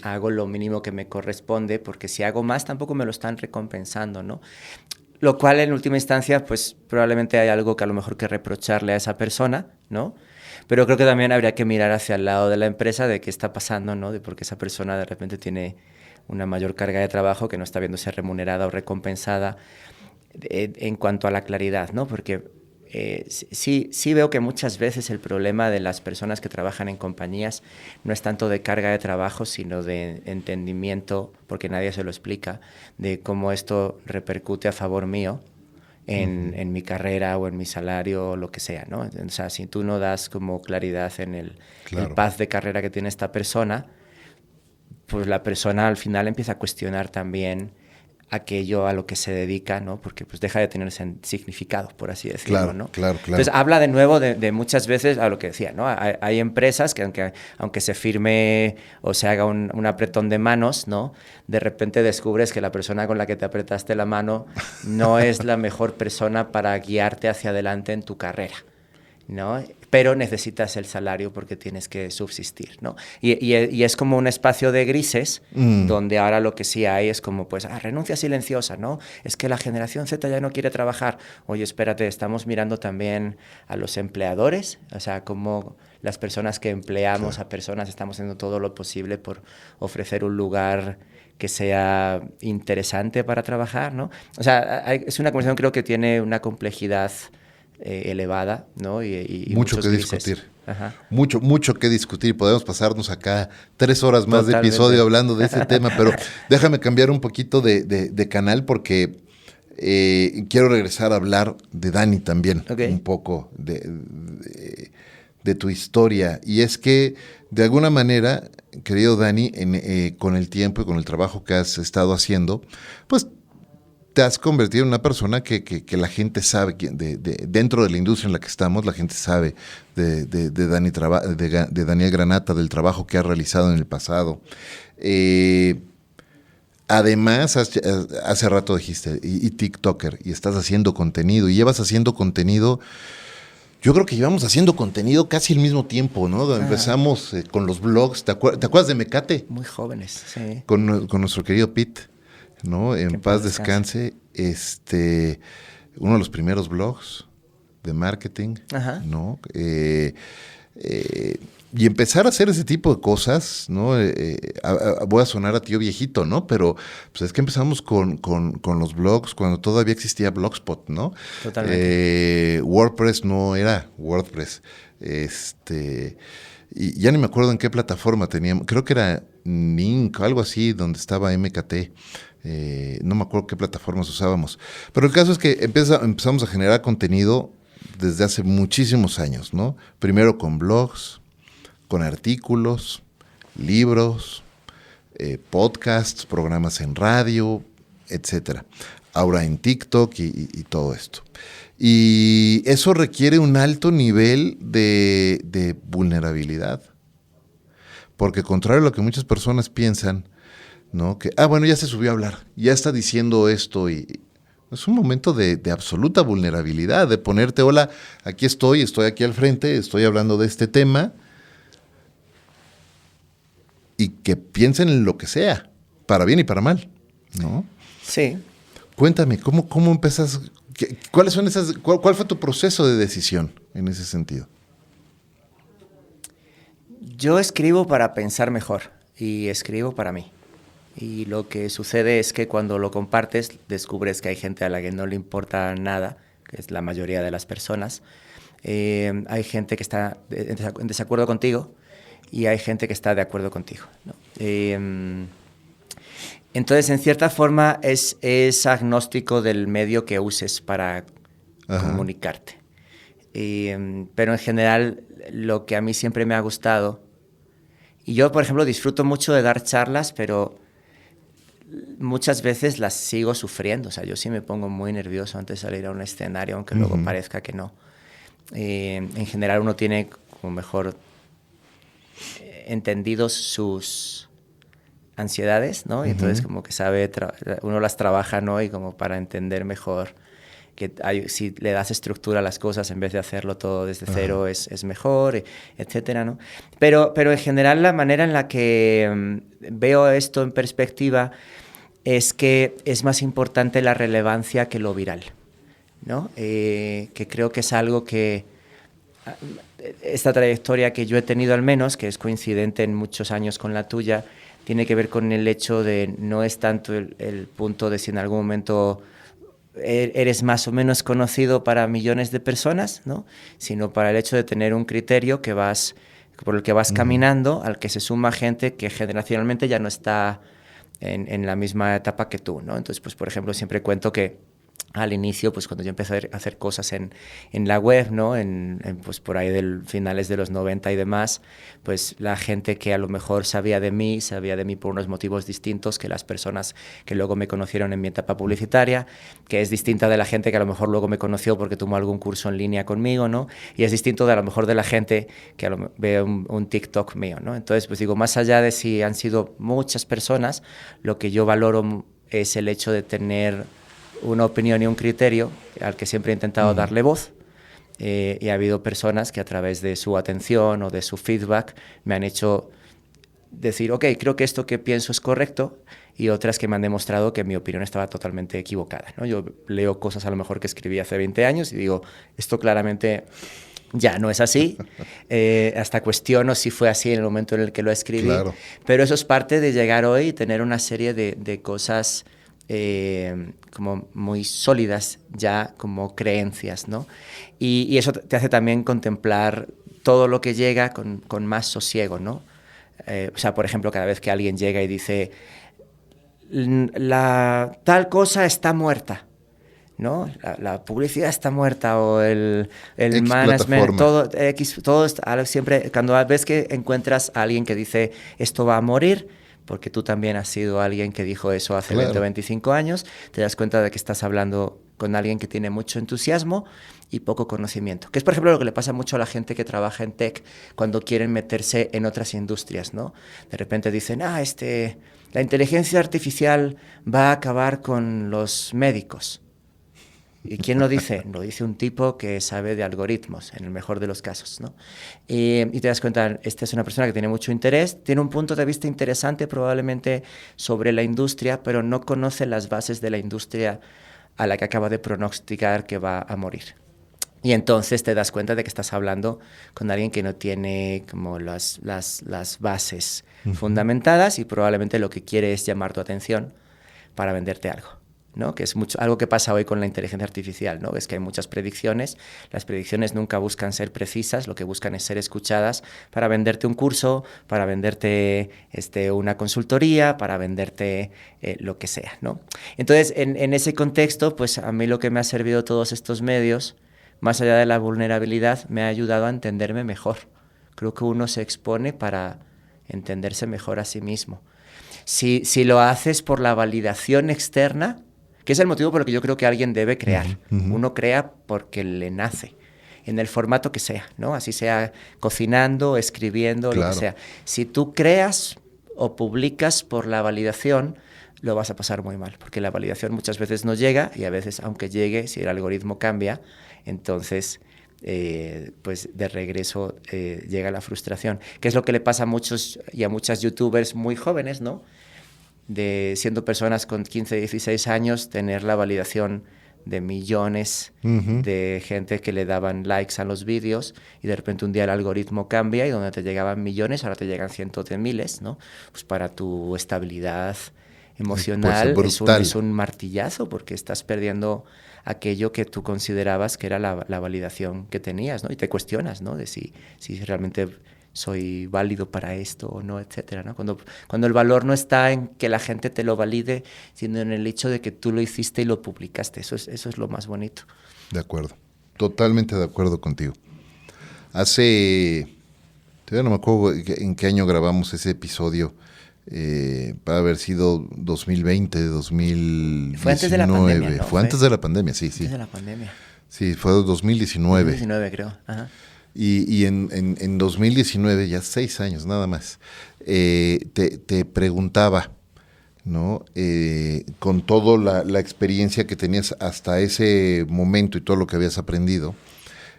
hago lo mínimo que me corresponde, porque si hago más tampoco me lo están recompensando, ¿no? Lo cual en última instancia, pues probablemente hay algo que a lo mejor que reprocharle a esa persona, ¿no? Pero creo que también habría que mirar hacia el lado de la empresa de qué está pasando, ¿no? De por qué esa persona de repente tiene una mayor carga de trabajo que no está viéndose remunerada o recompensada en cuanto a la claridad, ¿no? Porque sí veo que muchas veces el problema de las personas que trabajan en compañías no es tanto de carga de trabajo, sino de entendimiento, porque nadie se lo explica, de cómo esto repercute a favor mío en mi carrera o en mi salario o lo que sea, ¿no? O sea, si tú no das como claridad en el path de carrera que tiene esta persona, pues la persona al final empieza a cuestionar también aquello a lo que se dedica, ¿no? Porque pues deja de tener significado, por así decirlo, Claro, ¿no? claro. Entonces habla de nuevo de muchas veces a lo que decía, ¿no? Hay empresas que aunque se firme o se haga un apretón de manos, ¿no? De repente descubres que la persona con la que te apretaste la mano no es la mejor persona para guiarte hacia adelante en tu carrera, ¿no? Pero necesitas el salario porque tienes que subsistir, ¿no? Y es como un espacio de grises donde ahora lo que sí hay es como, pues, renuncia silenciosa, ¿no? Es que la generación Z ya no quiere trabajar. Oye, espérate, estamos mirando también a los empleadores, o sea, como las personas que empleamos a personas estamos haciendo todo lo posible por ofrecer un lugar que sea interesante para trabajar, ¿no? O sea, es una conversación creo que tiene una complejidad elevada, ¿no? Y mucho que grises. discutir. Ajá. Mucho que discutir. Podemos pasarnos acá 3 horas más de episodio hablando de este tema, pero déjame cambiar un poquito de canal porque quiero regresar a hablar de Dani también, un poco de tu historia. Y es que, de alguna manera, querido Dani, con el tiempo y con el trabajo que has estado haciendo, pues te has convertido en una persona que la gente sabe, dentro de la industria en la que estamos, la gente sabe de Daniel Granata, del trabajo que ha realizado en el pasado. Además, hace rato dijiste, y TikToker, y estás haciendo contenido, y llevas haciendo contenido. Yo creo que llevamos haciendo contenido casi al mismo tiempo, ¿no? Empezamos con los blogs. ¿Te acuerdas de Mecate? Muy jóvenes, sí. Con nuestro querido Pete, ¿no? En paz descanse. Uno de los primeros blogs de marketing, ¿no? Y empezar a hacer ese tipo de cosas, ¿no? Voy a sonar a tío viejito, ¿no? Pero pues es que empezamos con los blogs cuando todavía existía Blogspot, ¿no? Totalmente. WordPress no era WordPress. Y ya ni me acuerdo en qué plataforma teníamos. Creo que era Nink o algo así, donde estaba MKT. No me acuerdo qué plataformas usábamos. Pero el caso es que empezamos a generar contenido desde hace muchísimos años, ¿no? Primero con blogs, con artículos, libros, podcasts, programas en radio, etcétera. Ahora en TikTok y todo esto. Y eso requiere un alto nivel de vulnerabilidad. Porque contrario a lo que muchas personas piensan, ¿no? Que, bueno, ya se subió a hablar, ya está diciendo esto y es un momento de absoluta vulnerabilidad, de ponerte, hola, aquí estoy aquí al frente, estoy hablando de este tema y que piensen en lo que sea, para bien y para mal, ¿no? Sí. Cuéntame, ¿cómo empezas? ¿Cuáles son cuál fue tu proceso de decisión en ese sentido? Yo escribo para pensar mejor y escribo para mí. Y lo que sucede es que cuando lo compartes descubres que hay gente a la que no le importa nada, que es la mayoría de las personas. Hay gente que está en desacuerdo contigo y hay gente que está de acuerdo contigo, ¿no? Entonces, en cierta forma, es agnóstico del medio que uses para comunicarte. Pero en general, lo que a mí siempre me ha gustado, y yo, por ejemplo, disfruto mucho de dar charlas, pero muchas veces las sigo sufriendo. O sea, yo sí me pongo muy nervioso antes de salir a un escenario, aunque luego parezca que no. En general, uno tiene como mejor entendidos sus ansiedades, ¿no? Y entonces como que sabe, uno las trabaja, ¿no? Y como para entender mejor que si le das estructura a las cosas en vez de hacerlo todo desde cero es mejor, etcétera, ¿no? Pero en general la manera en la que veo esto en perspectiva es que es más importante la relevancia que lo viral, ¿no? Que creo que es algo que esta trayectoria que yo he tenido al menos, que es coincidente en muchos años con la tuya, tiene que ver con el hecho de no es tanto el punto de si en algún momento eres más o menos conocido para millones de personas, ¿no? Sino para el hecho de tener un criterio por el que vas caminando, al que se suma gente que generacionalmente ya no está en la misma etapa que tú, ¿no? Entonces, pues, por ejemplo, siempre cuento que al inicio, pues cuando yo empecé a hacer cosas en la web, ¿no? Pues por ahí finales de los 90 y demás, pues la gente que a lo mejor sabía de mí por unos motivos distintos que las personas que luego me conocieron en mi etapa publicitaria, que es distinta de la gente que a lo mejor luego me conoció porque tomó algún curso en línea conmigo, ¿no? Y es distinto de a lo mejor de la gente que ve un TikTok mío, ¿no? Entonces, pues digo, más allá de si han sido muchas personas, lo que yo valoro es el hecho de tener una opinión y un criterio al que siempre he intentado darle voz, y ha habido personas que a través de su atención o de su feedback me han hecho decir, ok, creo que esto que pienso es correcto, y otras que me han demostrado que mi opinión estaba totalmente equivocada, ¿no? Yo leo cosas a lo mejor que escribí hace 20 años y digo, esto claramente ya no es así, hasta cuestiono si fue así en el momento en el que lo escribí, claro. Pero eso es parte de llegar hoy y tener una serie de cosas como muy sólidas ya como creencias, ¿no? Y eso te hace también contemplar todo lo que llega con más sosiego, ¿no? O sea, por ejemplo, cada vez que alguien llega y dice la tal cosa está muerta, ¿no? La publicidad está muerta, o el management, todo siempre, cuando ves que encuentras a alguien que dice esto va a morir, porque tú también has sido alguien que dijo eso hace 20 o 25 años, te das cuenta de que estás hablando con alguien que tiene mucho entusiasmo y poco conocimiento. Que es, por ejemplo, lo que le pasa mucho a la gente que trabaja en tech cuando quieren meterse en otras industrias, ¿no? De repente dicen, la inteligencia artificial va a acabar con los médicos. ¿Y quién lo dice? Lo dice un tipo que sabe de algoritmos, en el mejor de los casos, ¿no? Y te das cuenta, esta es una persona que tiene mucho interés, tiene un punto de vista interesante probablemente sobre la industria, pero no conoce las bases de la industria a la que acaba de pronosticar que va a morir. Y entonces te das cuenta de que estás hablando con alguien que no tiene como las bases fundamentadas, y probablemente lo que quiere es llamar tu atención para venderte algo, ¿no? Que es algo que pasa hoy con la inteligencia artificial, ¿no? Es que hay muchas predicciones, las predicciones nunca buscan ser precisas, lo que buscan es ser escuchadas para venderte un curso, para venderte una consultoría, para venderte lo que sea, ¿no? Entonces, en ese contexto, pues a mí lo que me ha servido todos estos medios, más allá de la vulnerabilidad, me ha ayudado a entenderme mejor. Creo que uno se expone para entenderse mejor a sí mismo. Si lo haces por la validación externa, que es el motivo por el que yo creo que alguien debe crear. Uno crea porque le nace, en el formato que sea, ¿no? Así sea cocinando, escribiendo, lo que sea. Si tú creas o publicas por la validación, lo vas a pasar muy mal, porque la validación muchas veces no llega, y a veces, aunque llegue, si el algoritmo cambia, entonces pues de regreso llega la frustración, que es lo que le pasa a muchos y a muchas youtubers muy jóvenes, ¿no? Siendo personas con 15, 16 años, tener la validación de millones de gente que le daban likes a los vídeos, y de repente un día el algoritmo cambia y donde te llegaban millones, ahora te llegan cientos de miles, ¿no? Pues para tu estabilidad emocional es un martillazo, porque estás perdiendo aquello que tú considerabas que era la validación que tenías, ¿no? Y te cuestionas, ¿no? De si realmente soy válido para esto o no, etcétera, ¿no? Cuando el valor no está en que la gente te lo valide, sino en el hecho de que tú lo hiciste y lo publicaste. Eso es lo más bonito. De acuerdo. Totalmente de acuerdo contigo. Todavía no me acuerdo en qué año grabamos ese episodio, para haber sido 2020, 2019. Fue antes de la pandemia, ¿no? Fue antes de la pandemia, sí. Antes de la pandemia. Sí, fue 2019. 2019, creo. Ajá. Y en 2019, ya 6 años nada más, te preguntaba, ¿no? Con toda la experiencia que tenías hasta ese momento y todo lo que habías aprendido,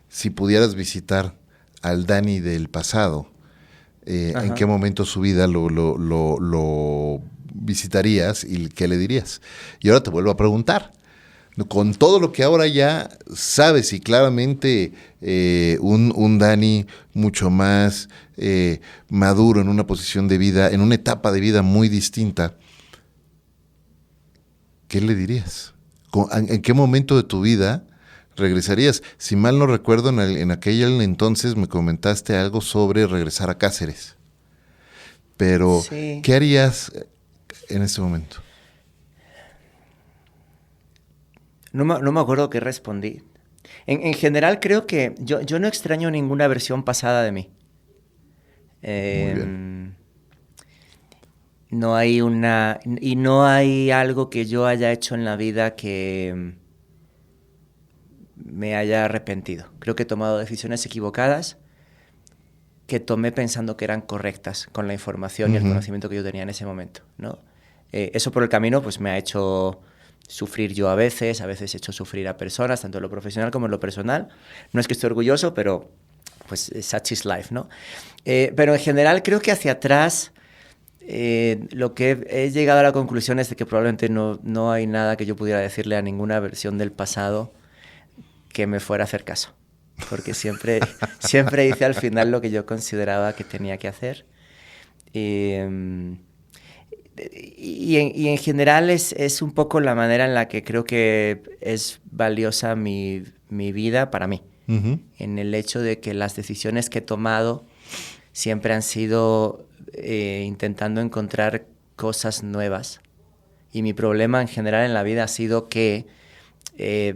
si pudieras visitar al Dani del pasado, ¿en qué momento de su vida lo visitarías y qué le dirías? Y ahora te vuelvo a preguntar, Con todo lo que ahora ya sabes y claramente un Dani mucho más maduro en una posición de vida, en una etapa de vida muy distinta, ¿qué le dirías? ¿En qué momento de tu vida regresarías? Si mal no recuerdo, en aquel entonces me comentaste algo sobre regresar a Cáceres. Pero, Sí. ¿qué harías en ese momento? No me acuerdo qué respondí. En general creo que yo no extraño ninguna versión pasada de mí. Muy bien. No hay no hay algo que yo haya hecho en la vida que me haya arrepentido. Creo que he tomado decisiones equivocadas que tomé pensando que eran correctas con la información y el conocimiento que yo tenía en ese momento, ¿no? Eso por el camino pues me ha hecho sufrir yo a veces he hecho sufrir a personas, tanto en lo profesional como en lo personal. No es que esté orgulloso, pero pues such is life, ¿no? Pero en general creo que hacia atrás lo que he llegado a la conclusión es de que probablemente no hay nada que yo pudiera decirle a ninguna versión del pasado que me fuera a hacer caso. Porque siempre hice al final lo que yo consideraba que tenía que hacer. Y en general es un poco la manera en la que creo que es valiosa mi vida para mí. Uh-huh. En el hecho de que las decisiones que he tomado siempre han sido intentando encontrar cosas nuevas. Y mi problema en general en la vida ha sido que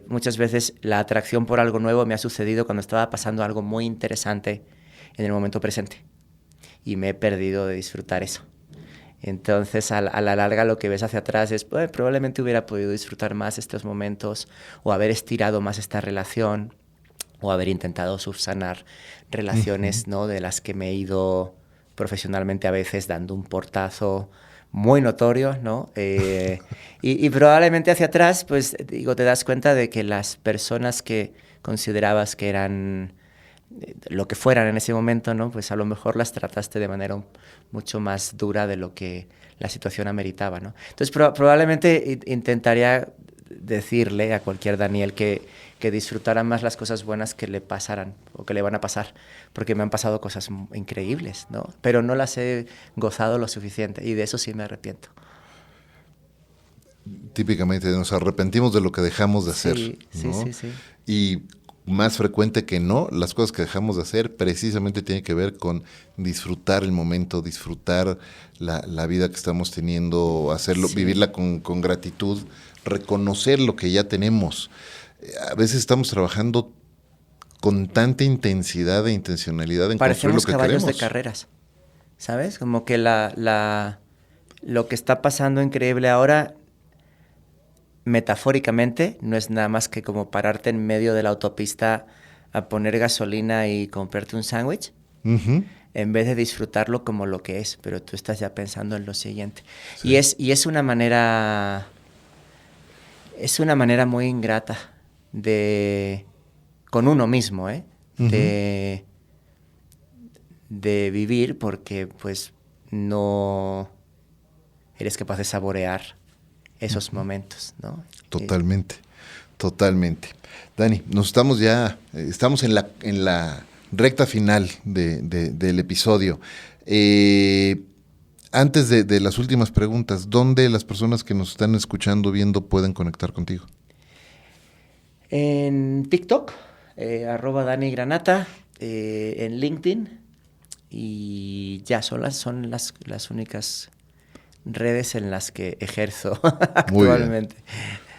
muchas veces la atracción por algo nuevo me ha sucedido cuando estaba pasando algo muy interesante en el momento presente. Y me he perdido de disfrutar eso. Entonces, a la larga, lo que ves hacia atrás es, probablemente hubiera podido disfrutar más estos momentos, o haber estirado más esta relación, o haber intentado subsanar relaciones, ¿no? De las que me he ido profesionalmente a veces dando un portazo muy notorio, ¿no? Y probablemente hacia atrás, pues, digo, te das cuenta de que las personas que considerabas que eran lo que fueran en ese momento, ¿no? Pues a lo mejor las trataste de manera mucho más dura de lo que la situación ameritaba, ¿no? Entonces probablemente intentaría decirle a cualquier Daniel que disfrutara más las cosas buenas que le pasaran o que le van a pasar, porque me han pasado cosas increíbles, ¿no? Pero no las he gozado lo suficiente y de eso sí me arrepiento. Típicamente nos arrepentimos de lo que dejamos de hacer, ¿no? Sí. Y más frecuente que no, las cosas que dejamos de hacer precisamente tienen que ver con disfrutar el momento, disfrutar la vida que estamos teniendo, hacerlo, vivirla con gratitud, reconocer lo que ya tenemos. A veces estamos trabajando con tanta intensidad e intencionalidad en construir lo que queremos. Parecemos caballos de carreras, ¿sabes? Como que lo que está pasando increíble ahora, metafóricamente, no es nada más que como pararte en medio de la autopista a poner gasolina y comprarte un sándwich, en vez de disfrutarlo como lo que es, pero tú estás ya pensando en lo siguiente. Sí. Y es una manera muy ingrata con uno mismo, de vivir, porque pues no eres capaz de saborear esos momentos, ¿no? Totalmente. Dani, estamos en la recta final del episodio. Antes de las últimas preguntas, ¿dónde las personas que nos están escuchando, viendo, pueden conectar contigo? En TikTok, @Dani Granata, en LinkedIn, y ya son las únicas redes en las que ejerzo actualmente.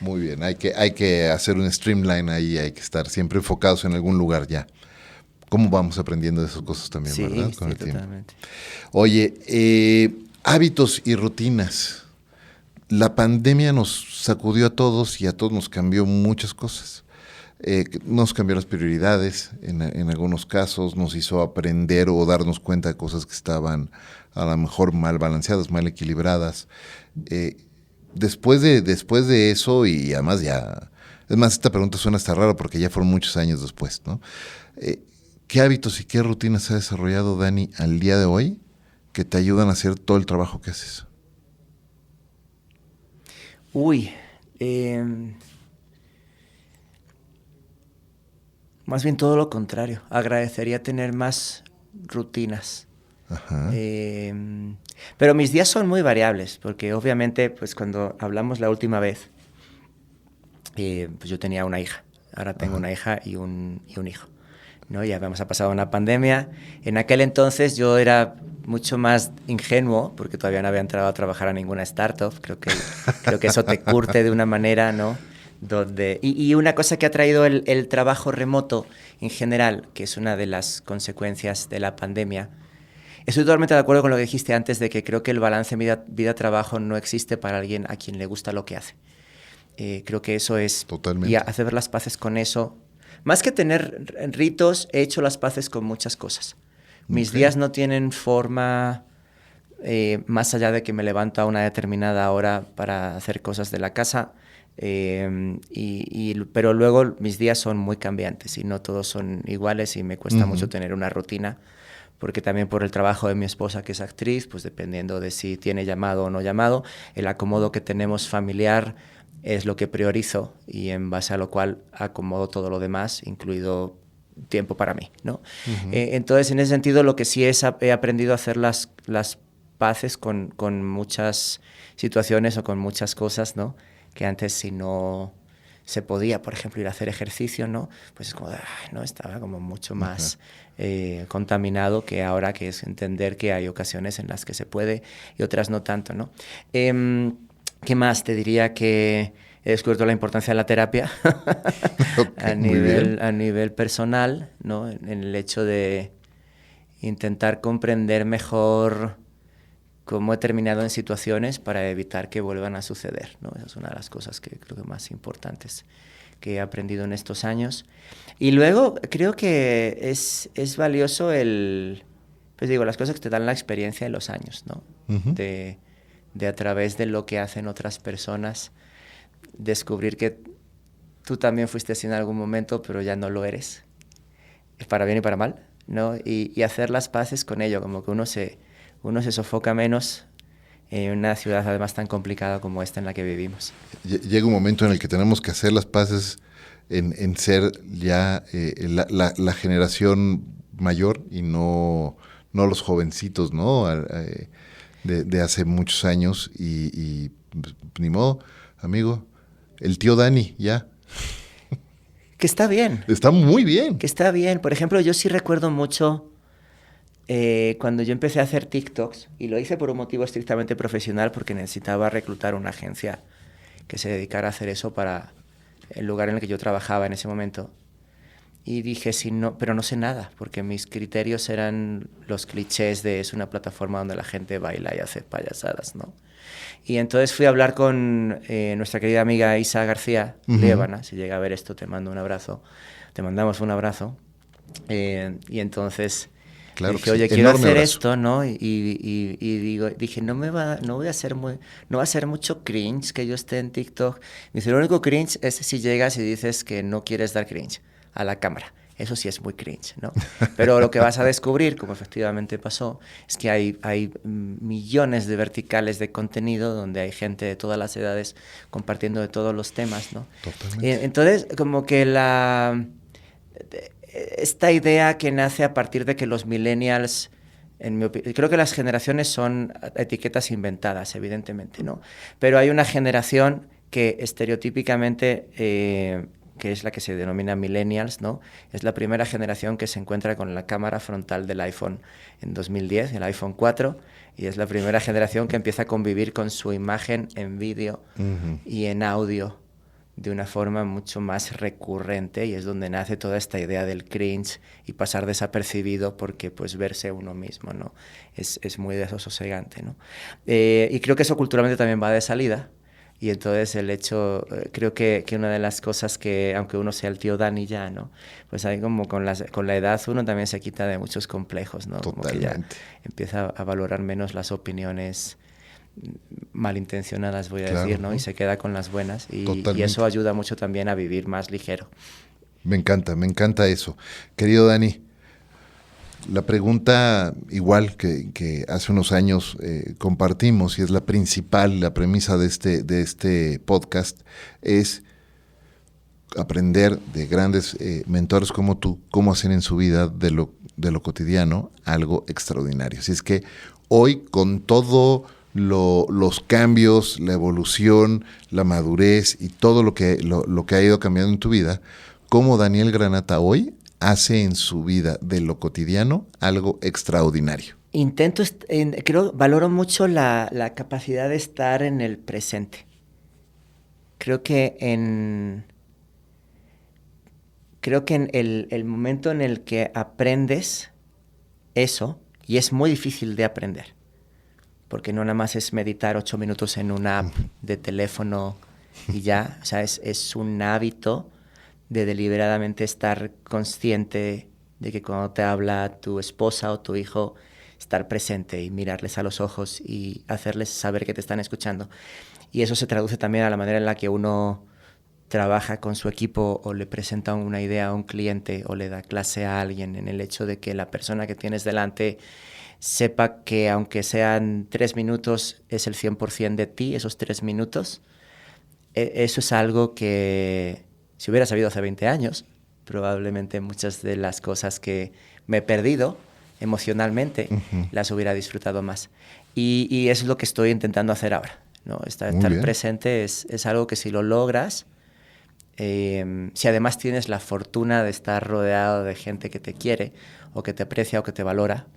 Muy bien. Hay que hacer un streamline ahí, hay que estar siempre enfocados en algún lugar ya. ¿Cómo vamos aprendiendo de esas cosas también, verdad? Con el tiempo. Totalmente. Oye, hábitos y rutinas. La pandemia nos sacudió a todos y a todos nos cambió muchas cosas. Nos cambió las prioridades en algunos casos, nos hizo aprender o darnos cuenta de cosas que estaban a lo mejor mal balanceadas, mal equilibradas. Después de eso, y además esta pregunta suena hasta rara porque ya fueron muchos años después, ¿no? ¿Qué hábitos y qué rutinas ha desarrollado Dani al día de hoy que te ayudan a hacer todo el trabajo que haces? Más bien todo lo contrario. Agradecería tener más rutinas. Ajá. Pero mis días son muy variables, porque obviamente, pues cuando hablamos la última vez, pues yo tenía una hija. Ahora tengo una hija y un hijo, ¿no? Ya habíamos pasado una pandemia. En aquel entonces yo era mucho más ingenuo, porque todavía no había entrado a trabajar a ninguna startup. Creo que eso te curte de una manera, ¿no? Y una cosa que ha traído el trabajo remoto en general, que es una de las consecuencias de la pandemia. Estoy totalmente de acuerdo con lo que dijiste antes, de que creo que el balance vida-trabajo no existe para alguien a quien le gusta lo que hace. Creo que eso es... Totalmente. Y hacer las paces con eso. Más que tener ritos, he hecho las paces con muchas cosas. Mis días no tienen forma más allá de que me levanto a una determinada hora para hacer cosas de la casa. Pero luego mis días son muy cambiantes y no todos son iguales y me cuesta mucho tener una rutina, porque también por el trabajo de mi esposa, que es actriz, pues dependiendo de si tiene llamado o no llamado, el acomodo que tenemos familiar es lo que priorizo y en base a lo cual acomodo todo lo demás, incluido tiempo para mí, ¿no? Entonces, en ese sentido, lo que sí he aprendido a hacer las paces con muchas situaciones o con muchas cosas, ¿no? Que antes, si no se podía, por ejemplo, ir a hacer ejercicio, ¿no? Pues es como, ¿no? Estaba como mucho más contaminado que ahora, que es entender que hay ocasiones en las que se puede y otras no tanto, ¿no? ¿Qué más? Te diría que he descubierto la importancia de la terapia a nivel personal, ¿no? En el hecho de intentar comprender mejor cómo he terminado en situaciones para evitar que vuelvan a suceder, ¿no? Esa es una de las cosas que creo que más importantes que he aprendido en estos años. Y luego creo que es valioso pues digo, las cosas que te dan la experiencia de los años, ¿no? De a través de lo que hacen otras personas, descubrir que tú también fuiste así en algún momento, pero ya no lo eres, para bien y para mal, ¿no? Y hacer las paces con ello, como que uno se sofoca menos en una ciudad además tan complicada como esta en la que vivimos. Llega un momento en el que tenemos que hacer las paces en ser ya la generación mayor y no los jovencitos, ¿no? De hace muchos años y ni modo, amigo, el tío Dani, ya. Que está bien. Está muy bien. Que está bien. Por ejemplo, yo sí recuerdo mucho cuando yo empecé a hacer TikToks, y lo hice por un motivo estrictamente profesional, porque necesitaba reclutar una agencia que se dedicara a hacer eso para el lugar en el que yo trabajaba en ese momento. Y dije, pero no sé nada, porque mis criterios eran los clichés de es una plataforma donde la gente baila y hace payasadas, ¿no? Y entonces fui a hablar con nuestra querida amiga Isa García Liébana. Si llega a ver esto, te mando un abrazo. Te mandamos un abrazo. Y entonces claro dije, oye, quiero hacer esto, ¿no? Y dije, no va a ser mucho cringe que yo esté en TikTok. Me dice, lo único cringe es si llegas y dices que no quieres dar cringe a la cámara. Eso sí es muy cringe, ¿no? Pero lo que vas a descubrir, como efectivamente pasó, es que hay millones de verticales de contenido donde hay gente de todas las edades compartiendo de todos los temas, ¿no? Totalmente. Entonces, como que esta idea que nace a partir de que los millennials, creo que las generaciones son etiquetas inventadas, evidentemente, ¿no? Pero hay una generación que estereotípicamente que es la que se denomina millennials, ¿no? Es la primera generación que se encuentra con la cámara frontal del iPhone en 2010, el iPhone 4, y es la primera generación que empieza a convivir con su imagen en vídeo y en audio de una forma mucho más recurrente, y es donde nace toda esta idea del cringe y pasar desapercibido, porque pues verse uno mismo, ¿no? Es muy desasosegante, ¿no? Y creo que eso culturalmente también va de salida. Y entonces el hecho, creo que una de las cosas que, aunque uno sea el tío Dani ya, ¿no? Pues ahí como con la edad uno también se quita de muchos complejos, ¿no? Totalmente. Como que ya empieza a valorar menos las opiniones malintencionadas, voy a decir, ¿no? Y se queda con las buenas. Y eso ayuda mucho también a vivir más ligero. Me encanta eso. Querido Dani, la pregunta igual que hace unos años compartimos, y es la principal, la premisa de este podcast, es aprender de grandes mentores como tú, cómo hacen en su vida de lo cotidiano algo extraordinario. Así es que hoy, con todo los cambios, la evolución, la madurez y todo lo que ha ido cambiando en tu vida, cómo Daniel Granata hoy hace en su vida de lo cotidiano algo extraordinario. Valoro mucho la capacidad de estar en el presente. Creo que en el momento en el que aprendes eso, y es muy difícil de aprender, porque no nada más es meditar 8 minutos en una app de teléfono y ya, o sea, es un hábito de deliberadamente estar consciente de que cuando te habla tu esposa o tu hijo, estar presente y mirarles a los ojos y hacerles saber que te están escuchando. Y eso se traduce también a la manera en la que uno trabaja con su equipo o le presenta una idea a un cliente o le da clase a alguien, en el hecho de que la persona que tienes delante sepa que aunque sean 3 minutos, es el 100% de ti, esos 3 minutos. Eso es algo que, si hubiera sabido hace 20 años, probablemente muchas de las cosas que me he perdido emocionalmente, las hubiera disfrutado más. Y eso es lo que estoy intentando hacer ahora, ¿no? Estar presente es algo que si lo logras, si además tienes la fortuna de estar rodeado de gente que te quiere o que te aprecia o que te valora,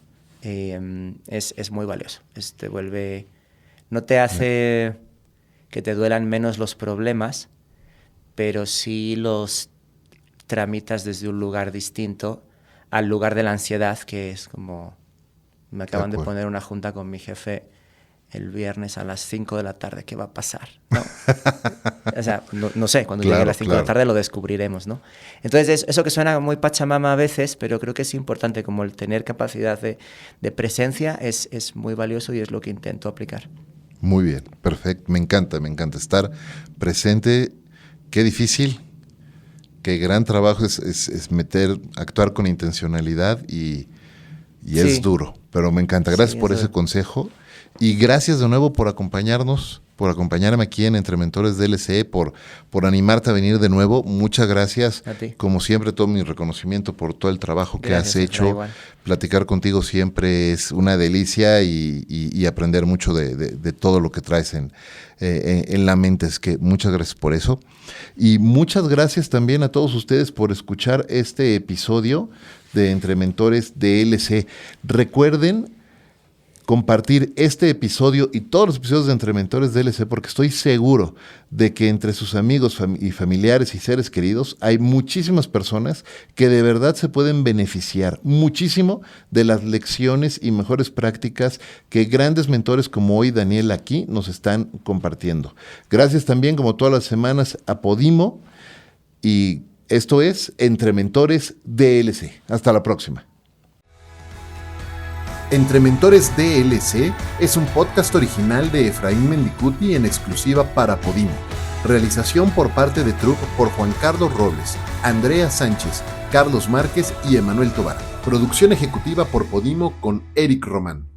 es muy valioso. No te hace que te duelan menos los problemas, pero sí los tramitas desde un lugar distinto al lugar de la ansiedad, que es como... Me acaban de poner una junta con mi jefe el viernes a las 5 de la tarde. ¿Qué va a pasar? ¿No? O sea, no sé, cuando llegue a las 5 de la tarde lo descubriremos, ¿no? Entonces, eso que suena muy pachamama a veces, pero creo que es importante, como el tener capacidad de presencia es muy valioso y es lo que intento aplicar. Muy bien, perfecto. Me encanta estar presente. Qué difícil, qué gran trabajo es actuar con intencionalidad y es duro, pero me encanta. Gracias por ese consejo y gracias de nuevo por acompañarnos, por acompañarme aquí en Entre Mentores DLC, por animarte a venir de nuevo. Muchas gracias. A ti. Como siempre, todo mi reconocimiento por todo el trabajo que has hecho. Platicar contigo siempre es una delicia y aprender mucho de todo lo que traes en la mente. Es que muchas gracias por eso. Y muchas gracias también a todos ustedes por escuchar este episodio de Entre Mentores DLC. Recuerden compartir este episodio y todos los episodios de Entre Mentores DLC, porque estoy seguro de que entre sus amigos y familiares y seres queridos hay muchísimas personas que de verdad se pueden beneficiar muchísimo de las lecciones y mejores prácticas que grandes mentores como hoy Daniel aquí nos están compartiendo. Gracias también, como todas las semanas, a Podimo, y esto es Entre Mentores DLC. Hasta la próxima. Entre Mentores DLC es un podcast original de Efraín Mendicuti en exclusiva para Podimo. Realización por parte de Truc por Juan Carlos Robles, Andrea Sánchez, Carlos Márquez y Emanuel Tobar. Producción ejecutiva por Podimo con Eric Román.